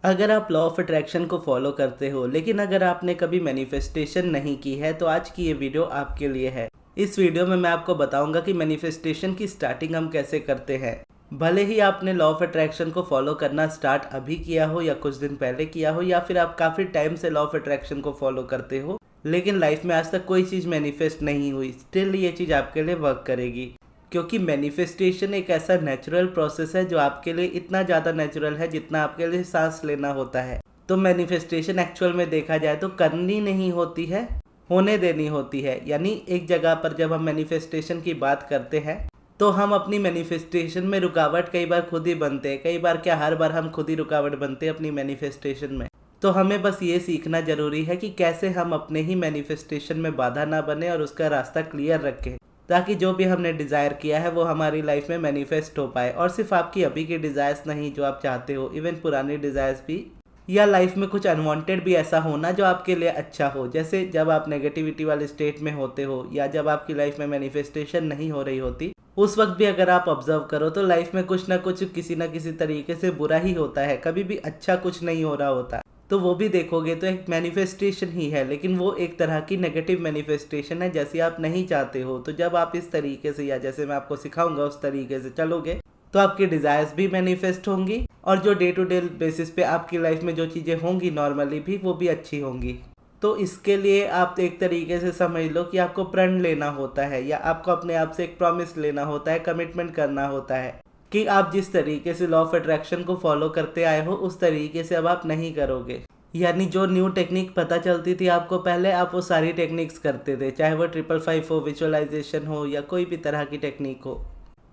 अगर आप law of attraction को फॉलो करते हो लेकिन अगर आपने कभी मैनिफेस्टेशन नहीं की है तो आज की ये वीडियो आपके लिए है। इस वीडियो में मैं आपको बताऊंगा कि मैनिफेस्टेशन की स्टार्टिंग हम कैसे करते हैं। भले ही आपने लॉ ऑफ अट्रैक्शन को फॉलो करना स्टार्ट अभी किया हो या कुछ दिन पहले किया हो या फिर आप काफ़ी टाइम से लॉ ऑफ अट्रैक्शन को फॉलो करते हो लेकिन लाइफ में आज तक कोई चीज़ मैनिफेस्ट नहीं हुई, स्टिल ये चीज़ आपके लिए वर्क करेगी। क्योंकि मैनिफेस्टेशन एक ऐसा नेचुरल प्रोसेस है जो आपके लिए इतना ज़्यादा नेचुरल है जितना आपके लिए सांस लेना होता है। तो मैनिफेस्टेशन एक्चुअल में देखा जाए तो करनी नहीं होती है, होने देनी होती है। यानी एक जगह पर जब हम मैनिफेस्टेशन की बात करते हैं तो हम अपनी मैनिफेस्टेशन में रुकावट कई बार खुद ही बनते हैं। कई बार क्या, हर बार हम खुद ही रुकावट बनते हैं अपनी मैनिफेस्टेशन में। तो हमें बस ये सीखना जरूरी है कि कैसे हम अपने ही मैनिफेस्टेशन में बाधा ना बने और उसका रास्ता क्लियर रखें, ताकि जो भी हमने डिज़ायर किया है वो हमारी लाइफ में मैनिफेस्ट हो पाए। और सिर्फ आपकी अभी की डिज़ायर्स नहीं जो आप चाहते हो, इवन पुरानी डिज़ायर्स भी, या लाइफ में कुछ अनवांटेड भी ऐसा होना जो आपके लिए अच्छा हो। जैसे जब आप नेगेटिविटी वाले स्टेट में होते हो या जब आपकी लाइफ में मैनिफेस्टेशन नहीं हो रही होती, उस वक्त भी अगर आप ऑब्जर्व करो तो लाइफ में कुछ ना कुछ किसी ना किसी तरीके से बुरा ही होता है, कभी भी अच्छा कुछ नहीं हो रहा होता। तो वो भी देखोगे तो एक मैनिफेस्टेशन ही है, लेकिन वो एक तरह की नेगेटिव मैनिफेस्टेशन है जैसी आप नहीं चाहते हो। तो जब आप इस तरीके से या जैसे मैं आपको सिखाऊंगा उस तरीके से चलोगे तो आपकी डिज़ायर्स भी मैनिफेस्ट होंगी और जो डे टू डे बेसिस पे आपकी लाइफ में जो चीज़ें होंगी नॉर्मली भी, वो भी अच्छी होंगी। तो इसके लिए आप एक तरीके से समझ लो कि आपको प्रण लेना होता है या आपको अपने आप से एक प्रॉमिस लेना होता है, कमिटमेंट करना होता है कि आप जिस तरीके से लॉ ऑफ अट्रैक्शन को फॉलो करते आए हो उस तरीके से अब आप नहीं करोगे। यानी जो न्यू टेक्निक पता चलती थी आपको पहले, आप वो सारी टेक्निक्स करते थे, चाहे वो 555 हो, विजुअलाइजेशन हो या कोई भी तरह की टेक्निक हो।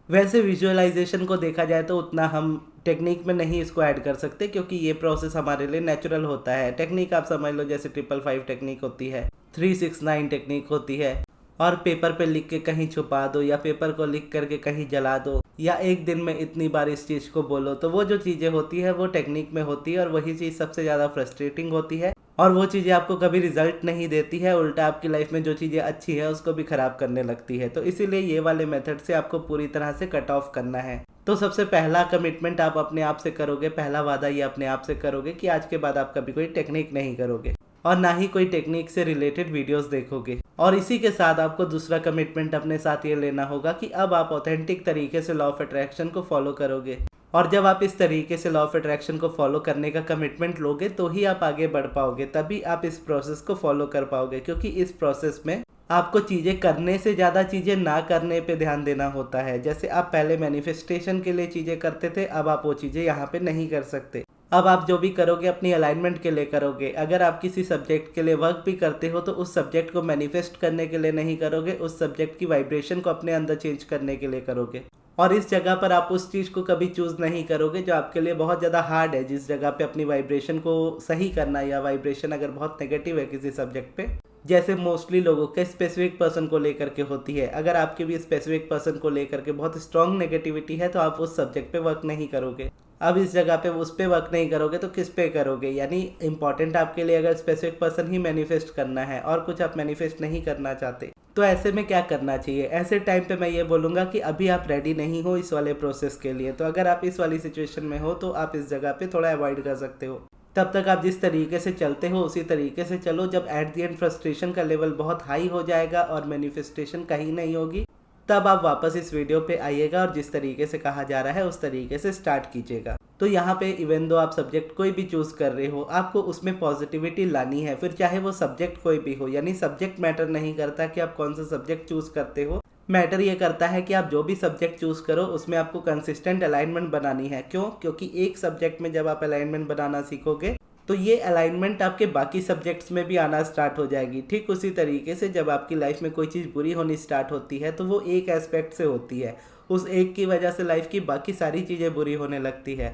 वैसे विजुअलाइजेशन को देखा जाए तो उतना हम टेक्निक में नहीं इसको ऐड कर सकते क्योंकि ये प्रोसेस हमारे लिए नेचुरल होता है। टेक्निक आप समझ लो जैसे 555 टेक्निक होती है, 369 टेक्निक होती है, और पेपर पे लिख के कहीं छुपा दो या पेपर को लिख करके कहीं जला दो या एक दिन में इतनी बार इस चीज़ को बोलो। तो वो जो चीज़ें होती है वो टेक्निक में होती है और वही चीज़ सबसे ज़्यादा फ्रस्ट्रेटिंग होती है और वो चीज़ें आपको कभी रिजल्ट नहीं देती है, उल्टा आपकी लाइफ में जो चीज़ें अच्छी है उसको भी ख़राब करने लगती है। तो इसीलिए ये वाले मेथड से आपको पूरी तरह से कट ऑफ करना है। तो सबसे पहला कमिटमेंट आप अपने आप से करोगे, पहला वादा ये अपने आप से करोगे कि आज के बाद आप कभी कोई टेक्निक नहीं करोगे और ना ही कोई टेक्निक से रिलेटेड वीडियोस देखोगे। और इसी के साथ आपको दूसरा कमिटमेंट अपने साथ ये लेना होगा कि अब आप ऑथेंटिक तरीके से लॉ ऑफ अट्रैक्शन को फॉलो करोगे। और जब आप इस तरीके से लॉ ऑफ अट्रैक्शन को फॉलो करने का कमिटमेंट लोगे तो ही आप आगे बढ़ पाओगे, तभी आप इस प्रोसेस को फॉलो कर पाओगे। क्योंकि इस प्रोसेस में आपको चीज़ें करने से ज़्यादा चीज़ें ना करने पे ध्यान देना होता है। जैसे आप पहले मैनिफेस्टेशन के लिए चीज़ें करते थे, अब आप वो चीज़ें यहाँ पे नहीं कर सकते। अब आप जो भी करोगे अपनी अलाइनमेंट के लिए करोगे। अगर आप किसी सब्जेक्ट के लिए वर्क भी करते हो तो उस सब्जेक्ट को मैनिफेस्ट करने के लिए नहीं करोगे, उस सब्जेक्ट की वाइब्रेशन को अपने अंदर चेंज करने के लिए करोगे। और इस जगह पर आप उस चीज़ को कभी चूज़ नहीं करोगे जो आपके लिए बहुत ज़्यादा हार्ड है, जिस जगह पे अपनी वाइब्रेशन को सही करना, या वाइब्रेशन अगर बहुत नेगेटिव है किसी सब्जेक्ट पे, जैसे मोस्टली लोगों के स्पेसिफिक पर्सन को लेकर के होती है। अगर आपके भी स्पेसिफिक पर्सन को लेकर के बहुत स्ट्रॉन्ग नेगेटिविटी है तो आप उस सब्जेक्ट पे वर्क नहीं करोगे। अब इस जगह पे उस पे वर्क नहीं करोगे तो किस पे करोगे? यानी इंपॉर्टेंट आपके लिए अगर स्पेसिफिक पर्सन ही मैनिफेस्ट करना है और कुछ आप मैनिफेस्ट नहीं करना चाहते, तो ऐसे में क्या करना चाहिए? ऐसे टाइम पे मैं ये बोलूँगा कि अभी आप रेडी नहीं हो इस वाले प्रोसेस के लिए। तो अगर आप इस वाली सिचुएशन में हो तो आप इस जगह पे थोड़ा अवॉइड कर सकते हो। तब तक आप जिस तरीके से चलते हो उसी तरीके से चलो। जब एट द एंड फ्रस्ट्रेशन का लेवल बहुत हाई हो जाएगा और मैनिफेस्टेशन कहीं नहीं होगी, तब आप वापस इस वीडियो पे आइएगा और जिस तरीके से कहा जा रहा है उस तरीके से स्टार्ट कीजिएगा। तो यहाँ पे इवन दो आप सब्जेक्ट कोई भी चूज़ कर रहे हो, आपको उसमें पॉजिटिविटी लानी है, फिर चाहे वो सब्जेक्ट कोई भी हो। यानी सब्जेक्ट मैटर नहीं करता कि आप कौन सा सब्जेक्ट चूज़ करते हो, मैटर ये करता है कि आप जो भी सब्जेक्ट चूज़ करो उसमें आपको कंसिस्टेंट अलाइनमेंट बनानी है। क्यों? क्योंकि एक सब्जेक्ट में जब आप अलाइनमेंट बनाना सीखोगे तो ये अलाइनमेंट आपके बाकी सब्जेक्ट्स में भी आना स्टार्ट हो जाएगी। ठीक उसी तरीके से जब आपकी लाइफ में कोई चीज़ बुरी होनी स्टार्ट होती है तो वो एक एस्पेक्ट से होती है, उस एक की वजह से लाइफ की बाकी सारी चीज़ें बुरी होने लगती है।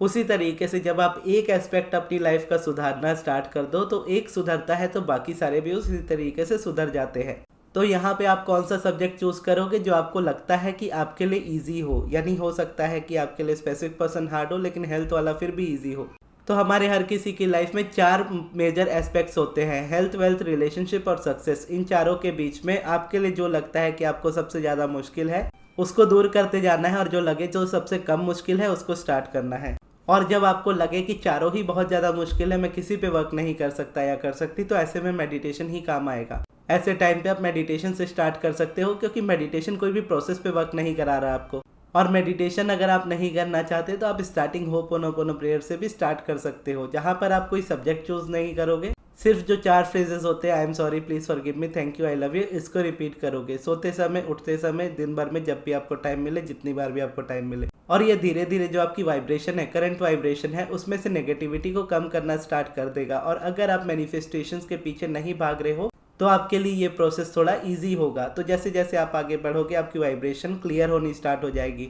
उसी तरीके से जब आप एक एस्पेक्ट अपनी लाइफ का सुधारना स्टार्ट कर दो तो एक सुधरता है तो बाकी सारे भी उसी तरीके से सुधर जाते हैं। तो यहाँ पे आप कौन सा सब्जेक्ट चूज़ करोगे जो आपको लगता है कि आपके लिए ईजी हो। यानी हो सकता है कि आपके लिए स्पेसिफिक पर्सन हार्ड हो लेकिन हेल्थ वाला फिर भी ईजी हो। तो हमारे हर किसी की लाइफ में 4 मेजर एस्पेक्ट्स होते हैं, हेल्थ, वेल्थ, रिलेशनशिप और सक्सेस। इन चारों के बीच में आपके लिए जो लगता है कि आपको सबसे ज़्यादा मुश्किल है उसको दूर करते जाना है और जो लगे जो सबसे कम मुश्किल है उसको स्टार्ट करना है। और जब आपको लगे कि चारों ही बहुत ज़्यादा मुश्किल है, मैं किसी पे वर्क नहीं कर सकता या कर सकती, तो ऐसे में मेडिटेशन ही काम आएगा। ऐसे टाइम पे आप मेडिटेशन से स्टार्ट कर सकते हो, क्योंकि मेडिटेशन कोई भी प्रोसेस पे वर्क नहीं करा रहा आपको। और मेडिटेशन अगर आप नहीं करना चाहते तो आप स्टार्टिंग होपोनोपोनो प्रेयर से भी स्टार्ट कर सकते हो, जहाँ पर आप कोई सब्जेक्ट चूज नहीं करोगे, सिर्फ जो 4 फ्रेजेस होते हैं, I am sorry, please forgive me, thank you, I love you, इसको रिपीट करोगे सोते समय, उठते समय, दिन भर में जब भी आपको टाइम मिले, जितनी बार भी आपको टाइम मिले। और ये धीरे धीरे जो आपकी वाइब्रेशन है, करंट वाइब्रेशन है, उसमें से नेगेटिविटी को कम करना स्टार्ट कर देगा। और अगर आप मैनिफेस्टेशंस के पीछे नहीं भाग रहे हो तो आपके लिए ये प्रोसेस थोड़ा ईजी होगा। तो जैसे जैसे आप आगे बढ़ोगे आपकी वाइब्रेशन क्लियर होनी स्टार्ट हो जाएगी।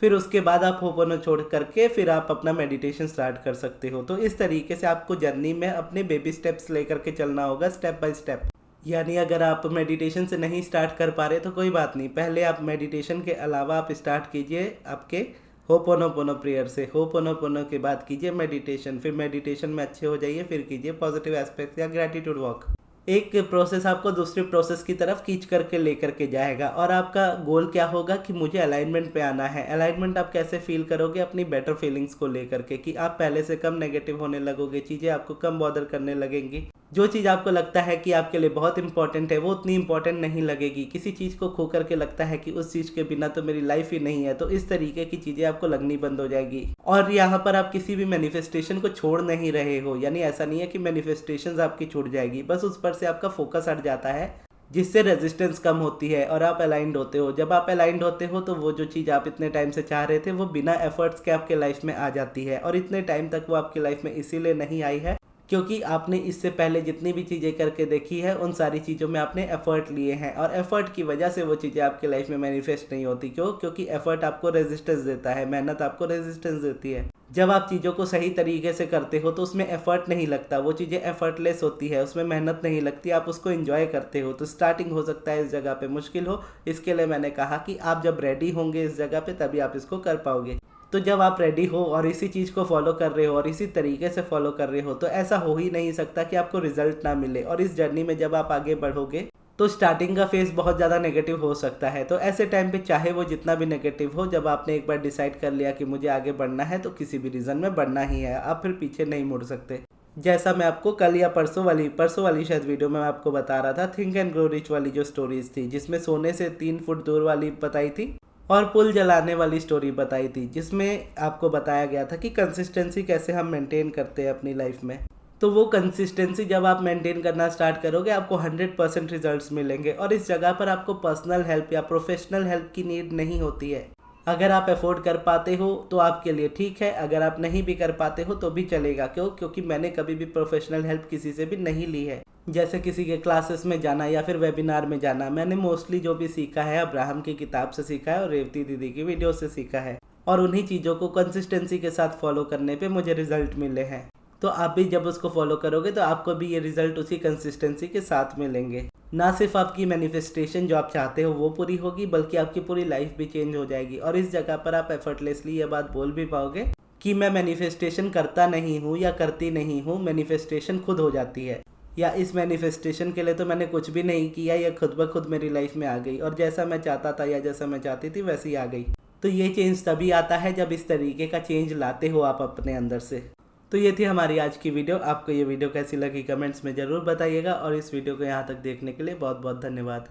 फिर उसके बाद आप होपोनो छोड़ करके फिर आप अपना मेडिटेशन स्टार्ट कर सकते हो। तो इस तरीके से आपको जर्नी में अपने बेबी स्टेप्स लेकर के चलना होगा, स्टेप बाय स्टेप। यानी अगर आप मेडिटेशन से नहीं स्टार्ट कर पा रहे तो कोई बात नहीं, पहले आप मेडिटेशन के अलावा आप स्टार्ट कीजिए आपके होपोनोपोनो प्रेयर से। होपोनोपोनो के बाद कीजिए मेडिटेशन, फिर मेडिटेशन में अच्छे हो जाइए, फिर कीजिए पॉजिटिव एस्पेक्ट या ग्रैटिट्यूड वॉक। एक प्रोसेस आपको दूसरी प्रोसेस की तरफ खींच करके लेकर के जाएगा। और आपका गोल क्या होगा कि मुझे अलाइनमेंट पे आना है। अलाइनमेंट आप कैसे फील करोगे? अपनी बेटर फीलिंग्स को लेकर के, कि आप पहले से कम नेगेटिव होने लगोगे, चीज़ें आपको कम बॉदर करने लगेंगी। जो चीज़ आपको लगता है कि आपके लिए बहुत इंपॉर्टेंट है वो उतनी इंपॉर्टेंट नहीं लगेगी। किसी चीज़ को खो करके लगता है कि उस चीज़ के बिना तो मेरी लाइफ ही नहीं है, तो इस तरीके की चीज़ें आपको लगनी बंद हो जाएगी। और यहाँ पर आप किसी भी मैनिफेस्टेशन को छोड़ नहीं रहे हो, यानी ऐसा नहीं है कि मैनिफेस्टेशंस आपकी छूट जाएगी, बस उस पर से आपका फोकस हट जाता है, जिससे रेजिस्टेंस कम होती है और आप अलाइंड होते हो। जब आप अलाइंड होते हो तो वो जो चीज़ आप इतने टाइम से चाह रहे थे वो बिना एफर्ट्स के आपके लाइफ में आ जाती है। और इतने टाइम तक वो आपकी लाइफ में इसीलिए नहीं आई है क्योंकि आपने इससे पहले जितनी भी चीज़ें करके देखी है उन सारी चीज़ों में आपने एफर्ट लिए हैं, और एफर्ट की वजह से वो चीज़ें आपके लाइफ में मैनिफेस्ट नहीं होती। क्यों? क्योंकि एफर्ट आपको रेजिस्टेंस देता है, मेहनत आपको रेजिस्टेंस देती है। जब आप चीज़ों को सही तरीके से करते हो तो उसमें एफर्ट नहीं लगता, वो चीज़ें एफर्टलेस होती है, उसमें मेहनत नहीं लगती, आप उसको एंजॉय करते हो। तो स्टार्टिंग हो सकता है इस जगह पे मुश्किल हो, इसके लिए मैंने कहा कि आप जब रेडी होंगे इस जगह पे तभी आप इसको कर पाओगे। तो जब आप रेडी हो और इसी चीज़ को फॉलो कर रहे हो और इसी तरीके से फॉलो कर रहे हो तो ऐसा हो ही नहीं सकता कि आपको रिजल्ट ना मिले। और इस जर्नी में जब आप आगे बढ़ोगे तो स्टार्टिंग का फेज बहुत ज़्यादा नेगेटिव हो सकता है। तो ऐसे टाइम पे चाहे वो जितना भी नेगेटिव हो, जब आपने एक बार डिसाइड कर लिया कि मुझे आगे बढ़ना है तो किसी भी रीज़न में बढ़ना ही है, आप फिर पीछे नहीं मुड़ सकते। जैसा मैं आपको कल या परसों वाली शायद वीडियो में मैं आपको बता रहा था, थिंक एंड ग्रो रिच वाली जो स्टोरीज थी, जिसमें सोने से 3 फुट दूर वाली बताई थी और पुल जलाने वाली स्टोरी बताई थी, जिसमें आपको बताया गया था कि कंसिस्टेंसी कैसे हम मेंटेन करते हैं अपनी लाइफ में। तो वो कंसिस्टेंसी जब आप मेंटेन करना स्टार्ट करोगे आपको 100% रिजल्ट्स मिलेंगे। और इस जगह पर आपको पर्सनल हेल्प या प्रोफेशनल हेल्प की नीड नहीं होती है। अगर आप अफोर्ड कर पाते हो तो आपके लिए ठीक है, अगर आप नहीं भी कर पाते हो तो भी चलेगा। क्यों? क्योंकि मैंने कभी भी प्रोफेशनल हेल्प किसी से भी नहीं ली है। जैसे किसी के क्लासेस में जाना या फिर वेबिनार में जाना, मैंने मोस्टली जो भी सीखा है अब्राहम की किताब से सीखा है और रेवती दीदी की वीडियो से सीखा है, और उन्हीं चीज़ों को कंसिस्टेंसी के साथ फॉलो करने पे मुझे रिजल्ट मिले हैं। तो आप भी जब उसको फॉलो करोगे तो आपको भी ये रिजल्ट उसी कंसिस्टेंसी के साथ मिलेंगे। ना सिर्फ आपकी मैनिफेस्टेशन जो आप चाहते हो वो पूरी होगी, बल्कि आपकी पूरी लाइफ भी चेंज हो जाएगी। और इस जगह पर आप एफर्टलेसली ये बात बोल भी पाओगे कि मैं मैनिफेस्टेशन करता नहीं हूँ या करती नहीं हूँ, मैनिफेस्टेशन खुद हो जाती है, या इस मैनिफेस्टेशन के लिए तो मैंने कुछ भी नहीं किया, या खुद ब खुद मेरी लाइफ में आ गई और जैसा मैं चाहता था या जैसा मैं चाहती थी वैसी आ गई। तो ये चेंज तभी आता है जब इस तरीके का चेंज लाते हो आप अपने अंदर से। तो ये थी हमारी आज की वीडियो। आपको ये वीडियो कैसी लगी कमेंट्स में ज़रूर बताइएगा, और इस वीडियो को यहाँ तक देखने के लिए बहुत बहुत धन्यवाद।